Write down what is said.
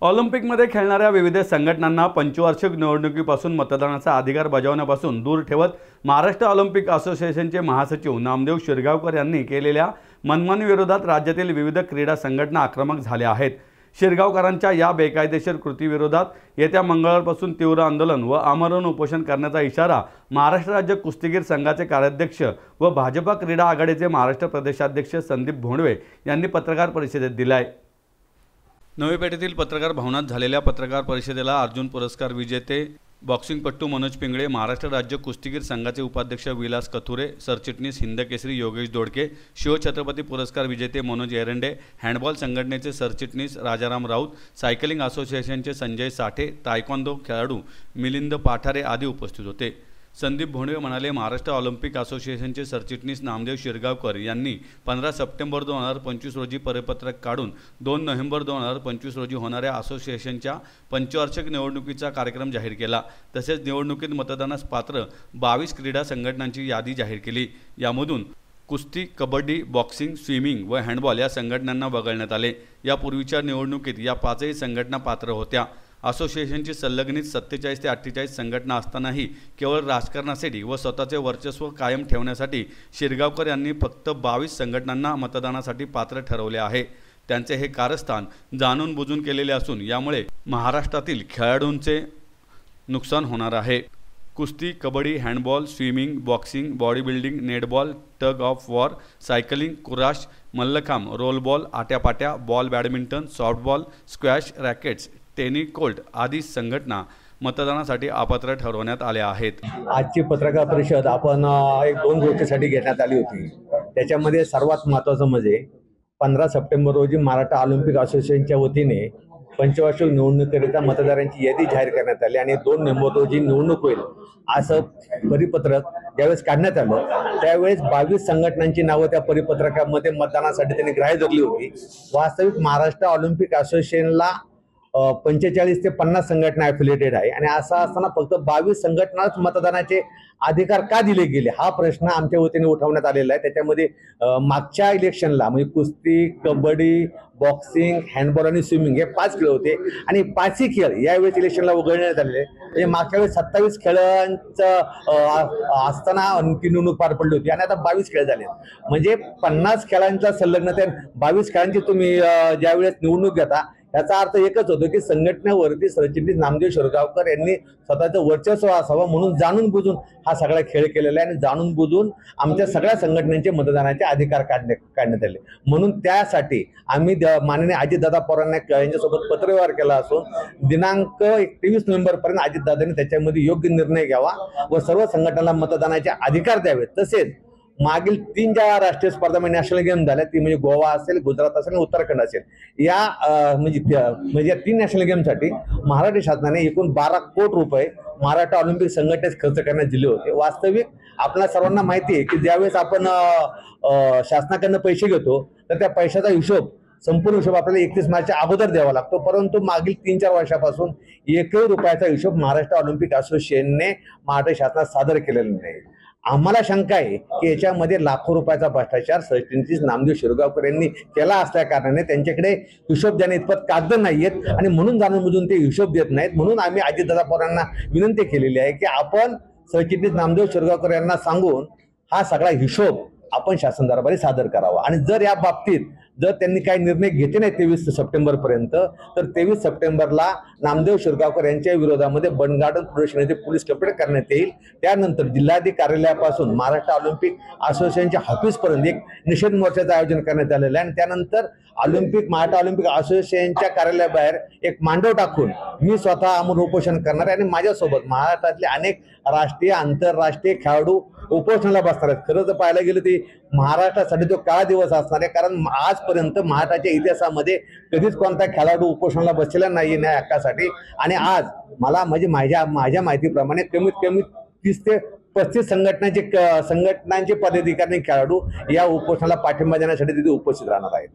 ऑलिम्पिकमध्ये खेळणाऱ्या विविध संघटनांना पंचवार्षिक निवडणुकीपासून मतदानाचा अधिकार बजावण्यापासून दूर ठेवत महाराष्ट्र ऑलिम्पिक असोसिएशनचे महासचिव नामदेव शिरगावकर यांनी केलेल्या मनमानीविरोधात राज्यातील विविध क्रीडा संघटना आक्रमक झाल्या आहेत। शिरगावकरांच्या या बेकायदेशीर कृतीविरोधात येत्या मंगळवारपासून तीव्र आंदोलन व आमरण उपोषण करण्याचा इशारा महाराष्ट्र राज्य कुस्तीगीर संघाचे कार्याध्यक्ष व भाजपा क्रीडा आघाडीचे महाराष्ट्र प्रदेशाध्यक्ष संदीप भोंडवे यांनी पत्रकार परिषदेत दिला आहे। नवी पेठेतील पत्रकार भवनात झालेल्या पत्रकार परिषदेला अर्जुन पुरस्कार विजेते बॉक्सिंगपटू मनोज पिंगळे, महाराष्ट्र राज्य कुस्तीगीर संघाचे उपाध्यक्ष विलास कथुरे, सरचिटणीस हिंदकेसरी योगेश दोडके, शिवछत्रपती पुरस्कार विजेते मनोज एरंडे, हँडबॉल संघटनेचे सरचिटणीस राजाराम राऊत, सायकलिंग असोसिएशनचे संजय साठे, तायक्वांदो खेळाडू मिलिंद पाठारे आदी उपस्थित होते। संदीप भोंडवे म्हणाले, महाराष्ट्र ऑलिम्पिक असोसिएशनचे सरचिटणीस नामदेव शिरगावकर यांनी 15 सप्टेंबर 2025 रोजी परिपत्रक काढून 2 नोव्हेंबर 2025 रोजी होणाऱ्या असोसिएशनच्या पंचवार्षिक निवडणुकीचा कार्यक्रम जाहीर केला। तसेच निवडणुकीत मतदानास पात्र 22 क्रीडा संघटनांची यादी जाहीर केली। यामधून कुस्ती, कबड्डी, बॉक्सिंग, स्विमिंग व हँडबॉल या संघटनांना वगळण्यात आले। यापूर्वीच्या निवडणुकीत या 5ही संघटना पात्र होत्या। असोसिएशनची संलग्नित 47 ते 48 संघटना असतानाही केवळ राजकारणासाठी व स्वतःचे वर्चस्व कायम ठेवण्यासाठी शिरगावकर यांनी फक्त 22 संघटनांना मतदानासाठी पात्र ठरवले आहे। त्यांचे हे कारस्थान जाणून बुजून केलेले असून यामुळे महाराष्ट्रातील खेळाडूंचे नुकसान होणार आहे। कुस्ती, kabaddi, handball, swimming, boxing, body building, netball, tug of war, cycling, kurash, mallakhamb, rollball, atyapatya, ball badminton, softball, squash, rackets, tennis court आदी संघटना मतदानासाठी अपात्र ठरवण्यात आल्या आहेत। आजची पत्रकार परिषद आपण एक 2 गोष्टीसाठी घेण्यात आली होती। त्याच्यामध्ये सर्वात महत्त्वाचं म्हणजे 15 सप्टेंबर रोजी महाराष्ट्र ऑलिम्पिक असोसिएशनच्या वतीने पंचवार्षिक निवडणुकीकरिता मतदारांची यादी जाहीर करण्यात आली आणि 2 नोव्हेंबर रोजी निवडणूक होईल असं परिपत्रक ज्यावेळेस काढण्यात आलं त्यावेळेस 22 संघटनांची नावं त्या परिपत्रकामध्ये मतदानासाठी त्यांनी ग्राह्य धरली होती। वास्तविक महाराष्ट्र ऑलिम्पिक असोसिएशनला 45 ते 50 संघटना ॲफिलिएटेड आहे आणि असं असताना फक्त 22 संघटनाच मतदानाचे अधिकार का दिले गेले हा प्रश्न आमच्या वतीने उठवण्यात आलेला आहे। त्याच्यामध्ये मागच्या इलेक्शनला म्हणजे कुस्ती, कबड्डी, बॉक्सिंग, हँडबॉल आणि स्विमिंग हे 5 खेळ होते आणि 5ही खेळ यावेळेस इलेक्शनला वगळण्यात आलेले। म्हणजे मागच्या वेळेस 27 खेळांचं असताना ती निवडणूक पार पडली होती आणि आता 22 खेळ झाले। म्हणजे 50 खेळांचा संलग्नता 22 खेळांची तुम्ही ज्यावेळेस निवडणूक घेता याचा अर्थ एकच होतो की संघटनेवरती सरचिटणीस नामदेव शिरगावकर यांनी स्वतःचं वर्चस्व असावं म्हणून जाणून बुजून हा सगळा खेळ केलेला आहे आणि जाणून बुजून आमच्या सगळ्या संघटनांचे मतदानाचे अधिकार काढण्यात आले। म्हणून त्यासाठी आम्ही माननीय अजितदादा पवारांना यांच्यासोबत पत्रव्यवहार केला असून दिनांक 23 नोव्हेंबर पर्यंत अजितदादांनी त्याच्यामध्ये योग्य निर्णय घ्यावा व सर्व संघटनांना मतदानाचे अधिकार द्यावेत। तसेच मागील 3 ज्या राष्ट्रीय स्पर्धा नॅशनल गेम झाल्या ती म्हणजे गोवा असेल, गुजरात असेल आणि उत्तराखंड असेल या म्हणजे 3 नॅशनल गेमसाठी महाराष्ट्र शासनाने एकूण 12 कोटी रुपये महाराष्ट्र ऑलिम्पिक संघटनेस खर्च करण्यास दिले होते। वास्तविक आपल्या सर्वांना माहिती आहे की ज्यावेळेस आपण शासनाकडनं पैसे घेतो तर त्या पैशाचा हिशोब संपूर्ण हिशोब आपल्याला 31 मार्चच्या अगोदर द्यावा लागतो, परंतु मागील 3-4 वर्षापासून 1 रुपयाचा हिशोब महाराष्ट्र ऑलिम्पिक असोसिएशनने महाराष्ट्र शासनात सादर केलेला नाही। आम्हाला शंका आहे की याच्यामध्ये लाखो रुपयाचा भ्रष्टाचार सरचिटणीस नामदेव शिरगावकर यांनी केला असल्या कारणाने त्यांच्याकडे हिशोब देणे इतपत कागद नाहीयेत आणि म्हणून जाणून बुजून ते हिशोब देत नाहीत। म्हणून आम्ही अजितदादा पवारांना विनंती केलेली आहे की आपण सरचिटणीस नामदेव शिरगावकर यांना सांगून हा सगळा हिशोब आपण शासन दरबारी सादर करावा आणि जर या बाबतीत जर त्यांनी काही निर्णय घेतले नाही 23 सप्टेंबर पर्यंत तर 23 सप्टेंबरला नामदेव शिरगावकर यांच्या विरोधामध्ये बंडगार्डन पोलीस स्टेशन येथे पोलीस कंप्लेंट करण्यात येईल। त्यानंतर जिल्हाधिकारी कार्यालयापासून महाराष्ट्र ऑलिम्पिक असोसिएशनच्या ऑफिसपर्यंत एक निषेध मोर्चाचं आयोजन करण्यात आलेलं आहे आणि त्यानंतर महाराष्ट्र ऑलिम्पिक असोसिएशनच्या कार्यालयाबाहेर एक मांडव टाकून मी स्वतः आमरण उपोषण करणार आहे आणि माझ्यासोबत महाराष्ट्रातले अनेक राष्ट्रीय आंतरराष्ट्रीय खेळाडू उपोषणाला बसणार आहेत। खरं तर पाहायला गेलं ती महाराष्ट्रासाठी तो काळा दिवस असणार आहे, कारण आजपर्यंत महाराष्ट्राच्या इतिहासामध्ये कधीच कोणता खेळाडू उपोषणाला बसलेला नाही न्याय हक्कासाठी आणि आज मला म्हणजे माझ्या माहितीप्रमाणे कमीत कमी 30 ते 35 संघटनांचे पदाधिकारी खेळाडू या उपोषणाला पाठिंबा देण्यासाठी तिथे उपस्थित राहणार आहेत।